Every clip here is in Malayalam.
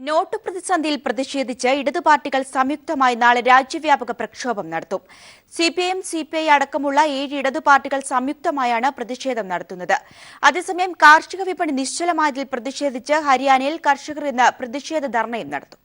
നോട്ട് പ്രതിസന്ധിയിൽ പ്രതിഷേധിച്ച് ഇടതു പാർട്ടികൾ സംയുക്തമായി നാളെ രാജ്യവ്യാപക പ്രക്ഷോഭം നടത്തും. സിപിഐഎം, സിപിഐ അടക്കമുള്ള 7 ഇടതു പാർട്ടികൾ സംയുക്തമായാണ് പ്രതിഷേധം നടത്തുന്നത്. അതേസമയം കാർഷിക വിപണി നിശ്ചലമായതിൽ പ്രതിഷേധിച്ച് ഹരിയാനയിൽ കർഷകർ ഇന്ന് പ്രതിഷേധ ധർണയും നടത്തും.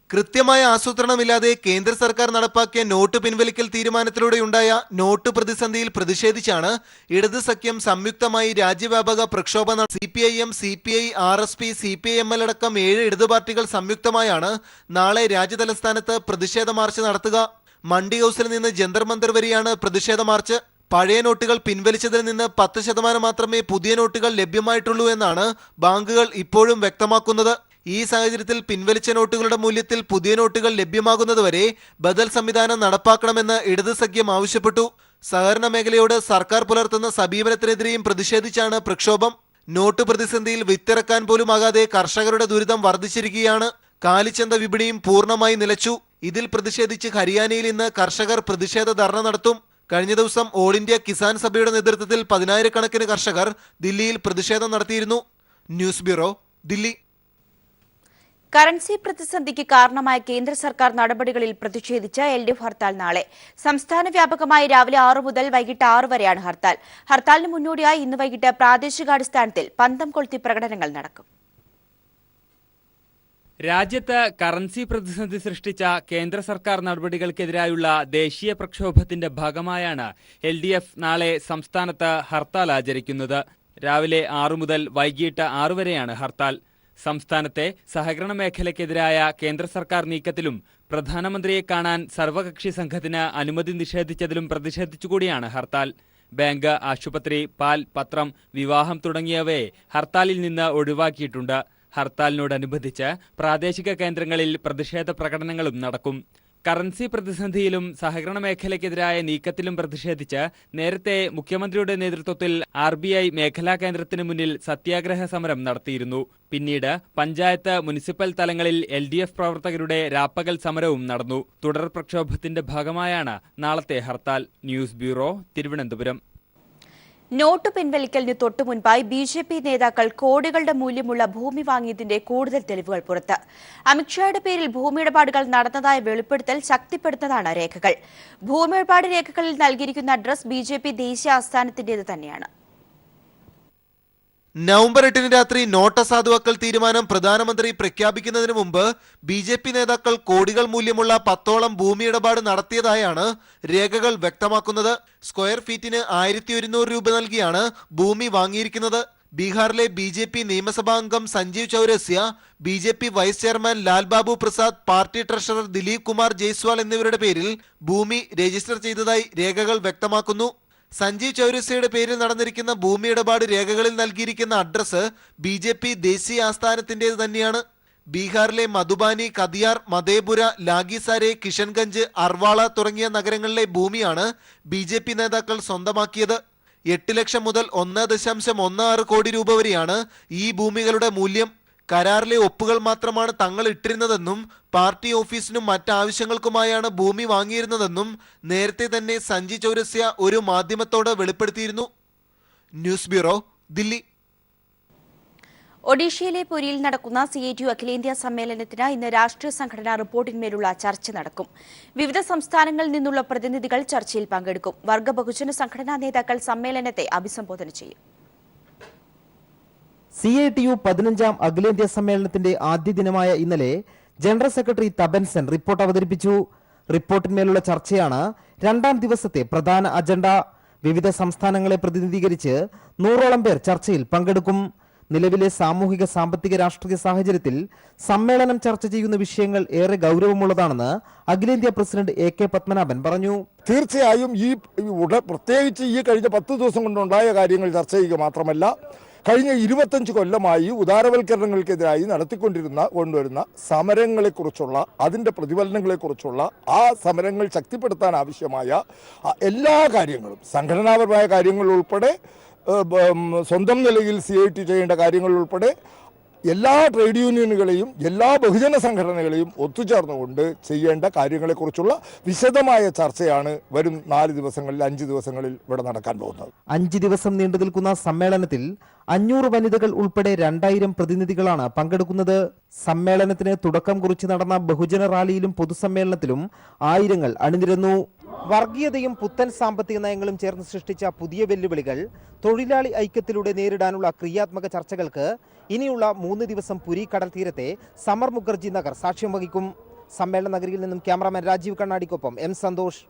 കൃത്യമായ ആസൂത്രണമില്ലാതെ കേന്ദ്ര സർക്കാർ നടപ്പാക്കിയ നോട്ട് പിൻവലിക്കൽ തീരുമാനത്തിലൂടെയുണ്ടായ നോട്ട് പ്രതിസന്ധിയിൽ പ്രതിഷേധിച്ചാണ് ഇടത് സഖ്യം സംയുക്തമായി രാജ്യവ്യാപക പ്രക്ഷോഭം. സിപിഐഎം, സിപിഐ, RSP, CPIML അടക്കം 7 ഇടതു പാർട്ടികൾ സംയുക്തമായാണ് നാളെ രാജ്യതലസ്ഥാനത്ത് പ്രതിഷേധ മാർച്ച് നടത്തുക. മണ്ഡി ഹൌസിൽ നിന്ന് ജന്തർ മന്ദർ വരെയാണ് പ്രതിഷേധ മാർച്ച്. പഴയ നോട്ടുകൾ പിൻവലിച്ചതിൽ നിന്ന് 10% മാത്രമേ പുതിയ നോട്ടുകൾ ലഭ്യമായിട്ടുള്ളൂ എന്നാണ് ബാങ്കുകൾ ഇപ്പോഴും വ്യക്തമാക്കുന്നത്. ഈ സാഹചര്യത്തിൽ പിൻവലിച്ച നോട്ടുകളുടെ മൂല്യത്തിൽ പുതിയ നോട്ടുകൾ ലഭ്യമാകുന്നതുവരെ ബദൽ സംവിധാനം നടപ്പാക്കണമെന്ന് ഇടത് സഖ്യം ആവശ്യപ്പെട്ടു. സഹകരണ മേഖലയോട് സർക്കാർ പുലർത്തുന്ന സമീപനത്തിനെതിരെയും പ്രതിഷേധിച്ചാണ് പ്രക്ഷോഭം. നോട്ട് പ്രതിസന്ധിയിൽ വിത്തിറക്കാൻ പോലുമാകാതെ കർഷകരുടെ ദുരിതം വർദ്ധിച്ചിരിക്കുകയാണ്. കാലിച്ചന്ത വിപണിയും പൂർണ്ണമായി നിലച്ചു. ഇതിൽ പ്രതിഷേധിച്ച് ഹരിയാനയിൽ ഇന്ന് കർഷകർ പ്രതിഷേധ ധർണ നടത്തും. കഴിഞ്ഞ ദിവസം ഓൾ ഇന്ത്യ കിസാൻ സഭയുടെ നേതൃത്വത്തിൽ 10,000-കണക്കിന് കർഷകർ ദില്ലിയിൽ പ്രതിഷേധം നടത്തിയിരുന്നു. News bureau, Delhi. കറൻസി പ്രതിസന്ധിക്ക് കാരണമായ കേന്ദ്ര സർക്കാർ നടപടികളിൽ പ്രതിഷേധിച്ച് LDF ഹർത്താൽ നാളെ. സംസ്ഥാന വ്യാപകമായി രാവിലെ 6 മുതൽ വൈകിട്ട് 6 വരെയാണ് ഹർത്താൽ. ഹർത്താലിന് മുന്നോടിയായി ഇന്ന് വൈകിട്ട് പ്രാദേശികാടിസ്ഥാനത്തിൽ പന്തം കൊളുത്തി പ്രകടനങ്ങൾ നടക്കും. രാജ്യത്ത് കറൻസി പ്രതിസന്ധി സൃഷ്ടിച്ച കേന്ദ്ര സർക്കാർ നടപടികൾക്കെതിരായുള്ള ദേശീയ പ്രക്ഷോഭത്തിന്റെ ഭാഗമായാണ് LDF നാളെ സംസ്ഥാനത്ത് ഹർത്താൽ ആചരിക്കുന്നത്. രാവിലെ 6 മുതൽ വൈകിട്ട് 6 വരെയാണ് ഹർത്താൽ. സംസ്ഥാനത്തെ സഹകരണ മേഖലയ്ക്കെതിരായ കേന്ദ്ര സർക്കാർ നീക്കത്തിലും പ്രധാനമന്ത്രിയെ കാണാൻ സർവകക്ഷി സംഘത്തിന് അനുമതി നിഷേധിച്ചതിലും പ്രതിഷേധിച്ചുകൂടിയാണ് ഹർത്താൽ. ബാങ്ക്, ആശുപത്രി, പാൽ, പത്രം, വിവാഹം തുടങ്ങിയവയെ ഹർത്താലിൽ നിന്ന് ഒഴിവാക്കിയിട്ടുണ്ട്. ഹർത്താലിനോടനുബന്ധിച്ച് പ്രാദേശിക കേന്ദ്രങ്ങളിൽ പ്രതിഷേധ പ്രകടനങ്ങളും നടക്കും. കറൻസി പ്രതിസന്ധിയിലും സഹകരണ മേഖലയ്ക്കെതിരായ നീക്കത്തിലും പ്രതിഷേധിച്ച് നേരത്തെ മുഖ്യമന്ത്രിയുടെ നേതൃത്വത്തിൽ RBI മേഖലാ കേന്ദ്രത്തിന് മുന്നിൽ സത്യാഗ്രഹ സമരം നടത്തിയിരുന്നു. പിന്നീട് പഞ്ചായത്ത്, മുനിസിപ്പൽ തലങ്ങളിൽ LDF പ്രവർത്തകരുടെ രാപ്പകൽ സമരവും നടന്നു. തുടർ പ്രക്ഷോഭത്തിന്റെ ഭാഗമായാണ് നാളത്തെ hartal. News bureau, Thiruvananthapuram. Note പിൻവലിക്കലിന് തൊട്ടുമുൻപായി BJP നേതാക്കൾ കോടികളുടെ മൂല്യമുള്ള ഭൂമി വാങ്ങിയതിന്റെ കൂടുതൽ തെളിവുകൾ പുറത്ത്. അമിത്ഷായുടെ പേരിൽ ഭൂമിയിടപാടുകൾ നടന്നതായ വെളിപ്പെടുത്തൽ ശക്തിപ്പെടുത്തുന്നതാണ് രേഖകൾ. ഭൂമിയിടപാട് രേഖകളിൽ നൽകിയിരിക്കുന്ന അഡ്രസ് BJP ദേശീയ ആസ്ഥാനത്തിന്റേത് തന്നെയാണ്. നവംബർ 8 രാത്രി നോട്ട് അസാധുവാക്കൽ തീരുമാനം പ്രധാനമന്ത്രി പ്രഖ്യാപിക്കുന്നതിന് മുമ്പ് BJP നേതാക്കൾ കോടികൾ മൂല്യമുള്ള 10ഓളം ഭൂമിയിടപാട് നടത്തിയതായാണ് രേഖകൾ വ്യക്തമാക്കുന്നത്. സ്ക്വയർ ഫീറ്റിന് 1100 രൂപ നൽകിയാണ് ഭൂമി വാങ്ങിയിരിക്കുന്നത്. ബീഹാറിലെ BJP നിയമസഭാ അംഗം Sanjeev Chaurasia, BJP vice chairman Lal Babu Prasad, party treasurer Dilip Kumar Jaiswal എന്നിവരുടെ പേരിൽ ഭൂമി രജിസ്റ്റർ ചെയ്തതായി രേഖകൾ വ്യക്തമാക്കുന്നു. സഞ്ജീവ് ചൌരസ്യയുടെ പേരിൽ നടന്നിരിക്കുന്ന ഭൂമിയിടപാട് രേഖകളിൽ നൽകിയിരിക്കുന്ന അഡ്രസ് BJP ദേശീയ ആസ്ഥാനത്തിന്റേത് തന്നെയാണ്. ബീഹാറിലെ മധുബാനി, കതിയാർ, മധേപുര, ലാഗിസാരെ, കിഷൻഗഞ്ച്, അർവാള തുടങ്ങിയ നഗരങ്ങളിലെ ഭൂമിയാണ് BJP നേതാക്കൾ സ്വന്തമാക്കിയത്. 8 ലക്ഷം മുതൽ 1.16 കോടി രൂപ വരെയാണ് ഈ ഭൂമികളുടെ മൂല്യം. കരാറിലെ ഒപ്പുകൾ മാത്രമാണ് തങ്ങൾ ഇട്ടിരുന്നതെന്നും പാർട്ടി ഓഫീസിനും മറ്റാവശ്യങ്ങൾക്കുമായാണ് ഭൂമി വാങ്ങിയിരുന്നതെന്നും നേരത്തെ തന്നെ സഞ്ജീവ് ചൌരസ്യ ഒരു മാധ്യമത്തോട് വെളിപ്പെടുത്തിയിരുന്നു. News bureau, Delhi. ഒഡീഷയിലെ പുരിയിൽ നടക്കുന്ന CITU അഖിലേന്ത്യാ സമ്മേളനത്തിന് ഇന്ന് രാഷ്ട്രീയ സംഘടനാ റിപ്പോർട്ടിന്മേലുള്ള ചർച്ച നടക്കും. വിവിധ സംസ്ഥാനങ്ങളിൽ നിന്നുള്ള പ്രതിനിധികൾ ചർച്ചയിൽ പങ്കെടുക്കും. വർഗ ബഹുജന സംഘടനാ നേതാക്കൾ സമ്മേളനത്തെ അഭിസംബോധന ചെയ്യും. CITU 15ാം അഖിലേന്ത്യാ സമ്മേളനത്തിന്റെ ആദ്യ ദിനമായ ഇന്നലെ general secretary Tapan Sen report അവതരിപ്പിച്ചു. റിപ്പോർട്ടിന്മേലുള്ള ചർച്ചയാണ് 2ാം ദിവസത്തെ പ്രധാന അജണ്ട. വിവിധ സംസ്ഥാനങ്ങളെ പ്രതിനിധീകരിച്ച് 100ഓളം പേർ ചർച്ചയിൽ പങ്കെടുക്കും. നിലവിലെ സാമൂഹിക, സാമ്പത്തിക, രാഷ്ട്രീയ സാഹചര്യത്തിൽ സമ്മേളനം ചർച്ച ചെയ്യുന്ന വിഷയങ്ങൾ ഏറെ ഗൗരവമുള്ളതാണെന്ന് അഖിലേന്ത്യാ പ്രസിഡന്റ് AK പത്മനാഭൻ പറഞ്ഞു. തീർച്ചയായും പ്രത്യേകിച്ച് ഈ കഴിഞ്ഞ 10 ദിവസം കൊണ്ടുണ്ടായ കാര്യങ്ങൾ ചർച്ച ചെയ്യുക മാത്രമല്ല, കഴിഞ്ഞ 25 കൊല്ലമായി ഉദാരവൽക്കരണങ്ങൾക്കെതിരായി കൊണ്ടുവരുന്ന സമരങ്ങളെക്കുറിച്ചുള്ള, അതിൻ്റെ പ്രതിഫലനങ്ങളെക്കുറിച്ചുള്ള, ആ സമരങ്ങൾ ശക്തിപ്പെടുത്താൻ ആവശ്യമായ എല്ലാ കാര്യങ്ങളും, സംഘടനാപരമായ കാര്യങ്ങൾ ഉൾപ്പെടെ, സ്വന്തം നിലയിൽ CITU ചെയ്യേണ്ട കാര്യങ്ങൾ ഉൾപ്പെടെ എല്ലാ ട്രേഡ് യൂണിയനുകളെയും എല്ലാ ബഹുജന സംഘടനകളെയും ഒത്തുചേർന്നുകൊണ്ട് ചെയ്യേണ്ട കാര്യങ്ങളെക്കുറിച്ചുള്ള വിശദമായ ചർച്ചയാണ് വരും 4 ദിവസങ്ങളിൽ 5 ദിവസങ്ങളിൽ ഇവിടെ നടക്കാൻ പോകുന്നത്. 5 ദിവസം നീണ്ടു നിൽക്കുന്ന സമ്മേളനത്തിൽ 500 വനിതകൾ ഉൾപ്പെടെ 2000 പ്രതിനിധികളാണ് പങ്കെടുക്കുന്നത്. സമ്മേളനത്തിന് തുടക്കം കുറിച്ച് നടന്ന ബഹുജന റാലിയിലും പൊതുസമ്മേളനത്തിലും ആയിരങ്ങൾ അണിനിരന്നു. വർഗീയതയും പുത്തൻ സാമ്പത്തിക നയങ്ങളും ചേർന്ന് സൃഷ്ടിച്ച പുതിയ വെല്ലുവിളികൾ തൊഴിലാളി ഐക്യത്തിലൂടെ നേരിടാനുള്ള ക്രിയാത്മക ചർച്ചകൾക്ക് ഇനിയുള്ള 3 ദിവസം പുരി കടൽ തീരത്തെ സമർ മുഖർജി നഗർ സാക്ഷ്യം വഹിക്കും. സമ്മേളന നഗരിയിൽ നിന്നും ക്യാമറാമാൻ രാജീവ് കണ്ണാടിക്കൊപ്പം എം സന്തോഷ്.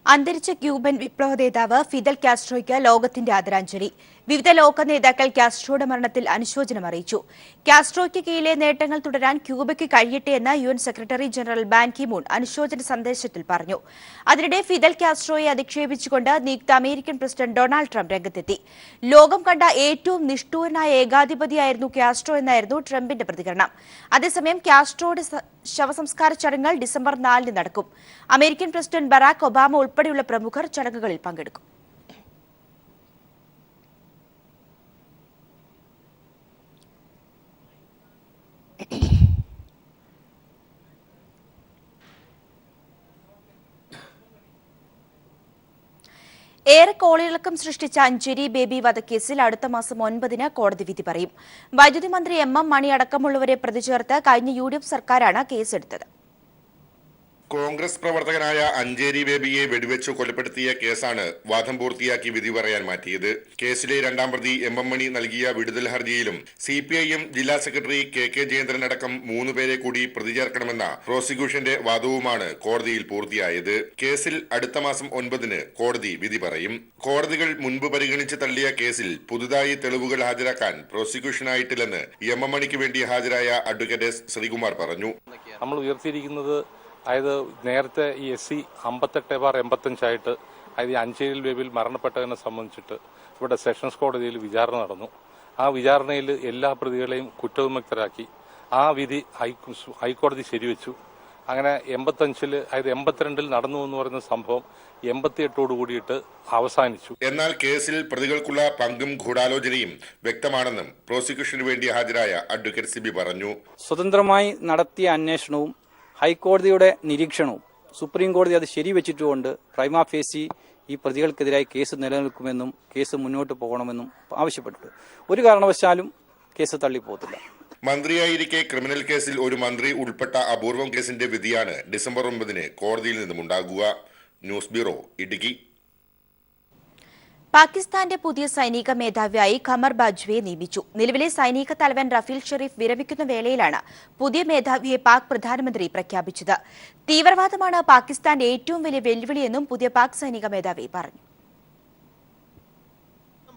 അന്തരിച്ച ക്യൂബൻ വിപ്ലവ നേതാവ് ഫിദൽ കാസ്ട്രോയ്ക്ക് ലോകത്തിന്റെ ആദരാഞ്ജലി. വിവിധ ലോക നേതാക്കൾ കാസ്ട്രോയുടെ മരണത്തിൽ അനുശോചനം അറിയിച്ചു. കാസ്ട്രോയ്ക്ക് കീഴിലെ നേട്ടങ്ങൾ തുടരാൻ ക്യൂബയ്ക്ക് കഴിയട്ടെ എന്ന് UN secretary general Ban Ki Moon അനുശോചന സന്ദേശത്തിൽ പറഞ്ഞു. അതിനിടെ ഫിദൽ കാസ്ട്രോയെ അധിക്ഷേപിച്ചുകൊണ്ട് നിയുക്ത അമേരിക്കൻ പ്രസിഡന്റ് ഡൊണാൾഡ് ട്രംപ് രംഗത്തെത്തി. ലോകം കണ്ട ഏറ്റവും നിഷ്ഠൂരനായ ഏകാധിപതിയായിരുന്നു കാസ്ട്രോ എന്നായിരുന്നു ട്രംപിന്റെ പ്രതികരണം. അതേസമയം കാസ്ട്രോയുടെ ശവസംസ്കാര ചടങ്ങുകൾ ഡിസംബർ 4 നടക്കും. അമേരിക്കൻ പ്രസിഡന്റ് ബറാക് ഒബാമ ഉൾപ്പെടെയുള്ള പ്രമുഖർ ചടങ്ങുകളിൽ പങ്കെടുക്കും. ഏറെ കോളിളക്കം സൃഷ്ടിച്ച അഞ്ചേരി ബേബി വധക്കേസിൽ അടുത്ത മാസം 9-ന് കോടതി വിധി പറയും. വൈദ്യുതി മന്ത്രി MM മണി അടക്കമുള്ളവരെ പ്രതി ചേർത്ത് കഴിഞ്ഞ UDF സർക്കാരാണ് കേസെടുത്തത്. കോൺഗ്രസ് പ്രവർത്തകനായ അഞ്ചേരി ബേബിയെ വെടിവെച്ചു കൊലപ്പെടുത്തിയ കേസാണ് വാദം പൂർത്തിയാക്കി വിധി പറയാൻ മാറ്റിയത്. കേസിലെ 2ാം പ്രതി MM മണി നൽകിയ വിടുതൽ ഹർജിയിലും CPIM ജില്ലാ സെക്രട്ടറി KK ജയേന്ദ്രൻ അടക്കം 3 പേരെ കൂടി പ്രതി ചേർക്കണമെന്ന പ്രോസിക്യൂഷന്റെ വാദവുമാണ് കോടതിയിൽ പൂർത്തിയായത്. കേസിൽ അടുത്ത മാസം 9-ന് കോടതി വിധി പറയും. കോടതികൾ മുൻപ് പരിഗണിച്ച് തള്ളിയ കേസിൽ പുതുതായി തെളിവുകൾ ഹാജരാക്കാൻ പ്രോസിക്യൂഷനായിട്ടില്ലെന്ന് MM മണിക്ക് വേണ്ടി ഹാജരായ അഡ്വക്കേറ്റ് S ശ്രീകുമാർ പറഞ്ഞു. നമ്മൾ ഉയർത്തിയിരിക്കുന്നത് അതായത് നേരത്തെ ഈ SC 58/85 ആയിട്ട് അതായത് അഞ്ചേരി ബേബിയിൽ മരണപ്പെട്ടതിനെ സംബന്ധിച്ചിട്ട് ഇവിടെ സെഷൻസ് കോടതിയിൽ വിചാരണ നടന്നു. ആ വിചാരണയിൽ എല്ലാ പ്രതികളെയും കുറ്റവിമുക്തരാക്കി. ആ വിധി ഹൈക്കോടതി ശരിവെച്ചു. അങ്ങനെ 85-ൽ അതായത് 82-ൽ നടന്നു എന്ന് പറയുന്ന സംഭവം 88-ഓട് കൂടിയിട്ട് അവസാനിച്ചു. എന്നാൽ കേസിൽ പ്രതികൾക്കുള്ള പങ്കും ഗൂഢാലോചനയും വ്യക്തമാണെന്നും പ്രോസിക്യൂഷന് വേണ്ടി ഹാജരായ അഡ്വക്കേറ്റ് സിബി പറഞ്ഞു. സ്വതന്ത്രമായി നടത്തിയ അന്വേഷണവും ഹൈക്കോടതിയുടെ നിരീക്ഷണവും സുപ്രീം കോടതി അത് ശരിവെച്ചിട്ടുകൊണ്ട് പ്രൈമാ ഫേസി ഈ പ്രതികൾക്കെതിരായി കേസ് നിലനിൽക്കുമെന്നും കേസ് മുന്നോട്ട് പോകണമെന്നും ആവശ്യപ്പെട്ടു. ഒരു കാരണവശാലും കേസ് തള്ളിപ്പോകത്തില്ല. മന്ത്രിയായിരിക്കെ ക്രിമിനൽ കേസിൽ ഒരു മന്ത്രി ഉൾപ്പെട്ട അപൂർവം കേസിന്റെ വിധിയാണ് ഡിസംബർ 9-ന് കോടതിയിൽ നിന്നും ഉണ്ടാകുക. News bureau, Idukki. പാകിസ്ഥാന്റെ പുതിയ സൈനിക മേധാവിയായി ഖമർ ബാജ്വയെ നിയമിച്ചു. നിലവിലെ സൈനിക തലവൻ റഫീൽ ഷെരീഫ് വിരമിക്കുന്ന വേളയിലാണ് പുതിയ മേധാവിയെ പാക് പ്രധാനമന്ത്രി പ്രഖ്യാപിച്ചത്. തീവ്രവാദമാണ് പാകിസ്ഥാന്റെ ഏറ്റവും വലിയ വെല്ലുവിളിയെന്നും പുതിയ പാക് സൈനിക മേധാവി പറഞ്ഞു.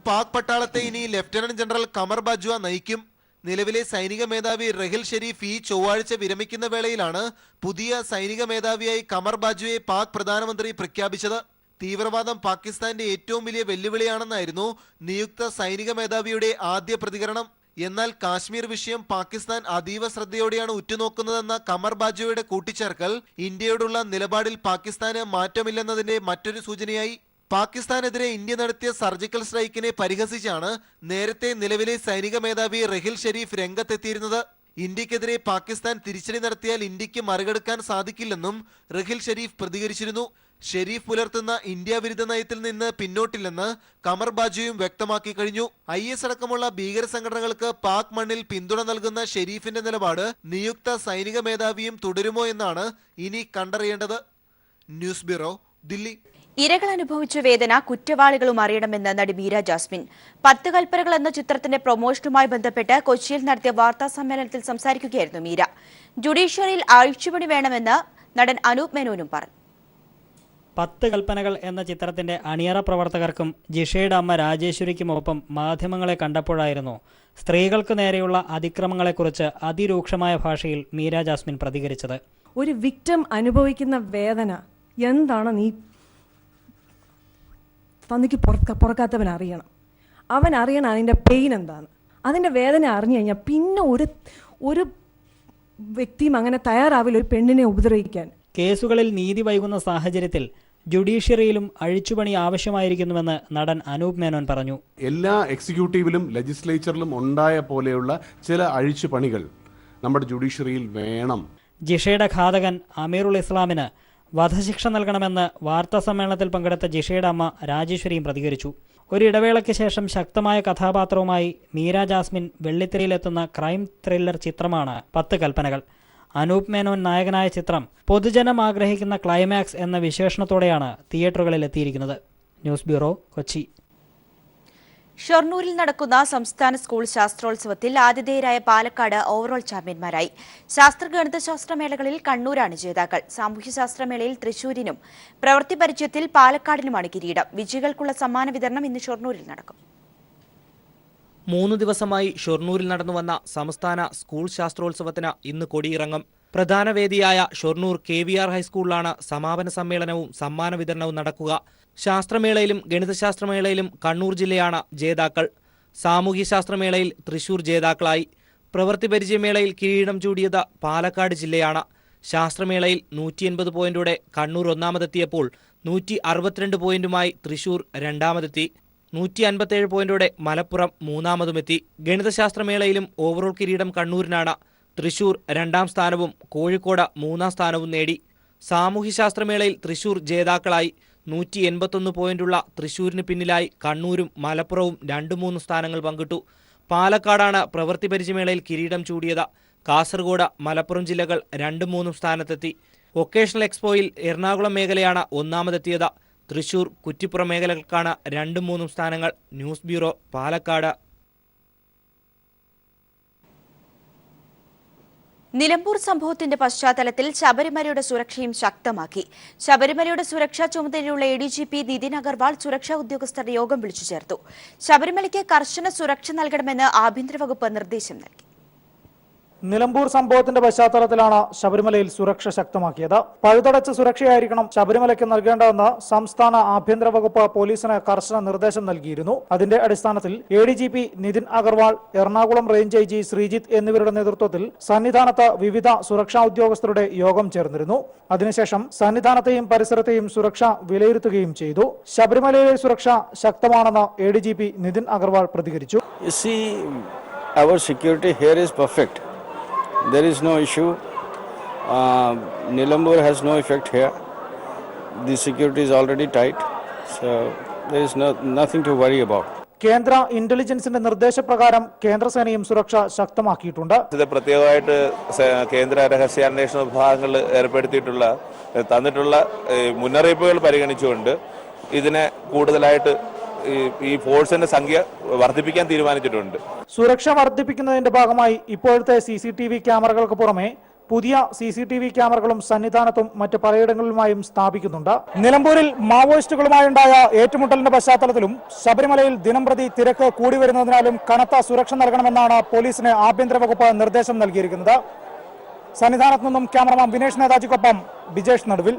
പാക് പട്ടാളത്തെ ഇനി ലഫ്റ്റനന്റ് ജനറൽ ഖമർ ബാജ്വ നയിക്കും. നിലവിലെ സൈനിക മേധാവി റഹിൽ ഷെരീഫ് ഈ ചൊവ്വാഴ്ച വിരമിക്കുന്ന വേളയിലാണ് പുതിയ സൈനിക മേധാവിയായി ഖമർ ബാജ്വയെ പാക് പ്രധാനമന്ത്രി പ്രഖ്യാപിച്ചത്. തീവ്രവാദം പാകിസ്ഥാന്റെ ഏറ്റവും വലിയ വെല്ലുവിളിയാണെന്നായിരുന്നു നിയുക്ത സൈനിക മേധാവിയുടെ ആദ്യ പ്രതികരണം. എന്നാൽ കാശ്മീർ വിഷയം പാകിസ്ഥാൻ അതീവ ശ്രദ്ധയോടെയാണ് ഉറ്റുനോക്കുന്നതെന്ന ഖമർ ബാജ്വയുടെ കൂട്ടിച്ചേർക്കൽ ഇന്ത്യയോടുള്ള നിലപാടിൽ പാകിസ്ഥാന് മാറ്റമില്ലെന്നതിന്റെ മറ്റൊരു സൂചനയായി. പാകിസ്ഥാനെതിരെ ഇന്ത്യ നടത്തിയ സർജിക്കൽ സ്ട്രൈക്കിനെ പരിഹസിച്ചാണ് നേരത്തെ നിലവിലെ സൈനിക മേധാവി റഹിൽ ഷെരീഫ് രംഗത്തെത്തിയിരുന്നത്. ഇന്ത്യക്കെതിരെ പാകിസ്ഥാൻ തിരിച്ചടി നടത്തിയാൽ ഇന്ത്യക്ക് മറികടക്കാൻ സാധിക്കില്ലെന്നും റഹിൽ ഷെരീഫ് പ്രതികരിച്ചിരുന്നു. ഷെരീഫ് പുലർത്തുന്ന ഇന്ത്യ വിരുദ്ധ നയത്തിൽ നിന്ന് പിന്നോട്ടില്ലെന്ന് ഖമർ ബാജ്വയും വ്യക്തമാക്കി കഴിഞ്ഞു. IS അടക്കമുള്ള ഭീകര സംഘടനകൾക്ക് പാക് മണ്ണിൽ പിന്തുണ നൽകുന്ന ഷെരീഫിന്റെ നിലപാട് നിയുക്ത സൈനിക മേധാവിയും തുടരുമോ എന്നാണ് ഇനി കണ്ടറിയേണ്ടത്. News bureau, Delhi. ഇരകൾ അനുഭവിച്ച വേദന കുറ്റവാളികളും അറിയണമെന്ന് നടി മീര ജാസ്മിൻ. 10 കൽപ്പനകൾ എന്ന ചിത്രത്തിന്റെ പ്രൊമോഷനുമായി ബന്ധപ്പെട്ട് കൊച്ചിയിൽ നടത്തിയ വാർത്താ സമ്മേളനത്തിൽ സംസാരിക്കുകയായിരുന്നു മീര. ജുഡീഷ്യറിയിൽ അഴിച്ചുപണി വേണമെന്ന് നടൻ അനൂപ് മേനോനും പറഞ്ഞു. 10 കൽപ്പനകൾ എന്ന ചിത്രത്തിന്റെ അണിയറ പ്രവർത്തകർക്കും ജിഷയുടെ അമ്മ രാജേശ്വരിക്കുമൊപ്പം മാധ്യമങ്ങളെ കണ്ടപ്പോഴായിരുന്നു സ്ത്രീകൾക്ക് നേരെയുള്ള അതിക്രമങ്ങളെക്കുറിച്ച് അതിരൂക്ഷമായ ഭാഷയിൽ മീര ജാസ്മിൻ പ്രതികരിച്ചത്. ഒരു വിക്ടിം അനുഭവിക്കുന്ന വേദന എന്താണ് നീ തന്നിക്ക് പുറക്കാത്തവൻ അറിയണം. അവൻ അറിയണം അതിൻ്റെ പെയിൻ എന്താണ്. അതിൻ്റെ വേദന അറിഞ്ഞു കഴിഞ്ഞാൽ പിന്നെ ഒരു വ്യക്തിയും അങ്ങനെ തയ്യാറാവില്ല ഒരു പെണ്ണിനെ ഉപദ്രവിക്കാൻ. കേസുകളിൽ നീതി വൈകുന്ന സാഹചര്യത്തിൽ ജുഡീഷ്യറിയിലും അഴിച്ചുപണി ആവശ്യമായിരിക്കുന്നുവെന്ന് നടൻ അനൂപ് മേനോൻ പറഞ്ഞു. എല്ലാ എക്സിക്യൂട്ടീവിലും ലെജിസ്ലേച്ചറിലും ഉണ്ടായ പോലെയുള്ള ചില അഴിച്ചുപണികൾ നമ്മുടെ ജുഡീഷ്യറിയിൽ വേണം. ജിഷയുടെ ഘാതകൻ അമീറുൽ ഇസ്ലാമിന് വധശിക്ഷ നൽകണമെന്ന് വാർത്താസമ്മേളനത്തിൽ പങ്കെടുത്ത ജിഷയുടെ അമ്മ രാജേശ്വരിയും പ്രതികരിച്ചു. ഒരിടവേളയ്ക്ക് ശേഷം ശക്തമായ കഥാപാത്രവുമായി മീര ജാസ്മിൻ വെള്ളിത്തിരയിലെത്തുന്ന ക്രൈം ത്രില്ലർ ചിത്രമാണ് 10 കൽപ്പനകൾ. അനൂപ് മേനോൻ നായകനായ ചിത്രം പൊതുജനം ആഗ്രഹിക്കുന്ന ക്ലൈമാക്സ് എന്ന വിശേഷണത്തോടെയാണ് തിയേറ്ററുകളിൽ എത്തിയിരിക്കുന്നത്. News bureau, Kochi. ഷൊർണൂരിൽ നടക്കുന്ന സംസ്ഥാന സ്കൂൾ ശാസ്ത്രോത്സവത്തിൽ ആതിഥേയരായ പാലക്കാട് ഓവറോൾ ചാമ്പ്യന്മാരായി. ശാസ്ത്ര ഗണിതശാസ്ത്രമേളകളിൽ കണ്ണൂരാണ് ജേതാക്കൾ. സാമൂഹ്യശാസ്ത്രമേളയിൽ തൃശൂരിനും പ്രവൃത്തി പരിചയത്തിൽ പാലക്കാടിനുമാണ് കിരീടം. വിജയികൾക്കുള്ള സമ്മാന വിതരണം ഇന്ന് ഷൊർണൂരിൽ നടക്കും. 3 ദിവസമായി ഷൊർണൂരിൽ നടന്നുവന്ന സംസ്ഥാന സ്കൂൾ ശാസ്ത്രോത്സവത്തിന് ഇന്ന് കൊടിയിറങ്ങും. പ്രധാന വേദിയായ ഷൊർണൂർ KVR ഹൈസ്കൂളിലാണ് സമാപന സമ്മേളനവും സമ്മാന വിതരണവും നടക്കുക. ശാസ്ത്രമേളയിലും ഗണിതശാസ്ത്രമേളയിലും കണ്ണൂർ ജില്ലയാണ് ജേതാക്കൾ. സാമൂഹ്യശാസ്ത്രമേളയിൽ തൃശൂർ ജേതാക്കളായി. പ്രവൃത്തി പരിചയമേളയിൽ കിരീടം ചൂടിയത് പാലക്കാട് ജില്ലയാണ്. ശാസ്ത്രമേളയിൽ 180 പോയിന്റോടെ കണ്ണൂർ ഒന്നാമതെത്തിയപ്പോൾ 162 പോയിന്റുമായി തൃശൂർ രണ്ടാമതെത്തി. 157 പോയിന്റോടെ മലപ്പുറം മൂന്നാമതുമെത്തി. ഗണിതശാസ്ത്രമേളയിലും ഓവറോൾ കിരീടം കണ്ണൂരിനാണ്. തൃശൂർ 2ാം സ്ഥാനവും കോഴിക്കോട് 3ാം സ്ഥാനവും നേടി. സാമൂഹ്യശാസ്ത്രമേളയിൽ തൃശൂർ ജേതാക്കളായി. 181 പോയിന്റുള്ള തൃശൂരിന് പിന്നിലായി കണ്ണൂരും മലപ്പുറവും 2-3 സ്ഥാനങ്ങൾ പങ്കിട്ടു. പാലക്കാടാണ് പ്രവൃത്തി പരിചയമേളയിൽ കിരീടം ചൂടിയത്. കാസർഗോഡ്, മലപ്പുറം ജില്ലകൾ 2-3 സ്ഥാനത്തെത്തി. വൊക്കേഷണൽ എക്സ്പോയിൽ എറണാകുളം മേഖലയാണ് ഒന്നാമതെത്തിയത്. തൃശൂർ, കുറ്റിപ്പുറം മേഖലകൾക്കാണ് 2-3 സ്ഥാനങ്ങൾ. News bureau, Palakkad. നിലമ്പൂർ സംഭവത്തിന്റെ പശ്ചാത്തലത്തിൽ ശബരിമലയുടെ സുരക്ഷയും ശക്തമാക്കി. ശബരിമലയുടെ സുരക്ഷാ ചുമതലയുള്ള ADGP നിതിൻ അഗർവാൾ സുരക്ഷാ ഉദ്യോഗസ്ഥരുടെ യോഗം വിളിച്ചു ചേർത്തു. ശബരിമലയ്ക്ക് കർശന സുരക്ഷ നൽകണമെന്ന് ആഭ്യന്തര വകുപ്പ് നിർദ്ദേശം നൽകി. നിലമ്പൂർ സംഭവത്തിന്റെ പശ്ചാത്തലത്തിലാണ് ശബരിമലയിൽ സുരക്ഷ ശക്തമാക്കിയത്. പഴുതടച്ച സുരക്ഷയായിരിക്കണം ശബരിമലയ്ക്ക് നൽകേണ്ടതെന്ന് സംസ്ഥാന ആഭ്യന്തര വകുപ്പ് പോലീസിന് കർശന നിർദ്ദേശം നൽകിയിരുന്നു. അതിന്റെ അടിസ്ഥാനത്തിൽ ADGP Nitin Agarwal, Ernakulam range IG Sreejith എന്നിവരുടെ നേതൃത്വത്തിൽ സന്നിധാനത്ത് വിവിധ സുരക്ഷാ ഉദ്യോഗസ്ഥരുടെ യോഗം ചേർന്നിരുന്നു. അതിനുശേഷം സന്നിധാനത്തെയും പരിസരത്തെയും സുരക്ഷ വിലയിരുത്തുകയും ചെയ്തു. ശബരിമലയിലെ സുരക്ഷ ശക്തമാണെന്ന് ADGP നിതിൻ അഗർവാൾ പ്രതികരിച്ചു. There is no issue. Nilambur has no effect here. The security is already tight, so there is nothing to worry about. കേന്ദ്ര ഇന്റലിജൻസിന്റെ നിർദ്ദേശപ്രകാരം കേന്ദ്രസേനയും സുരക്ഷ ശക്തമാക്കിയിട്ടുണ്ട്. ഇത് പ്രത്യേകമായിട്ട് കേന്ദ്ര രഹസ്യാന്വേഷണ വിഭാഗങ്ങൾ തന്നിട്ടുള്ള മുന്നറിയിപ്പുകൾ പരിഗണിച്ചുകൊണ്ട് ഇതിനെ കൂടുതലായിട്ട് ഈ ഫോഴ്സിന്റെ സംഖ്യ വർദ്ധിപ്പിക്കാൻ തീരുമാനിച്ചിട്ടുണ്ട്. സുരക്ഷ വർദ്ധിപ്പിക്കുന്നതിന്റെ ഭാഗമായി ഇപ്പോഴത്തെ CCTV ക്യാമറകൾക്ക് പുറമെ പുതിയ CCTV ക്യാമറകളും സന്നിധാനത്തും മറ്റ് പലയിടങ്ങളിലുമായും സ്ഥാപിക്കുന്നുണ്ട്. നിലമ്പൂരിൽ മാവോയിസ്റ്റുകളുമായുണ്ടായ ഏറ്റുമുട്ടലിന്റെ പശ്ചാത്തലത്തിലും ശബരിമലയിൽ ദിനംപ്രതി തിരക്ക് കൂടി വരുന്നതിനാലും കനത്ത സുരക്ഷ നൽകണമെന്നാണ് പോലീസിന് ആഭ്യന്തര വകുപ്പ് നിർദ്ദേശം നൽകിയിരിക്കുന്നത്. സന്നിധാനത്ത് നിന്നും ക്യാമറമാൻ വിനേഷ് നേതാജിക്കൊപ്പം ബിജേഷ് നടുവിൽ.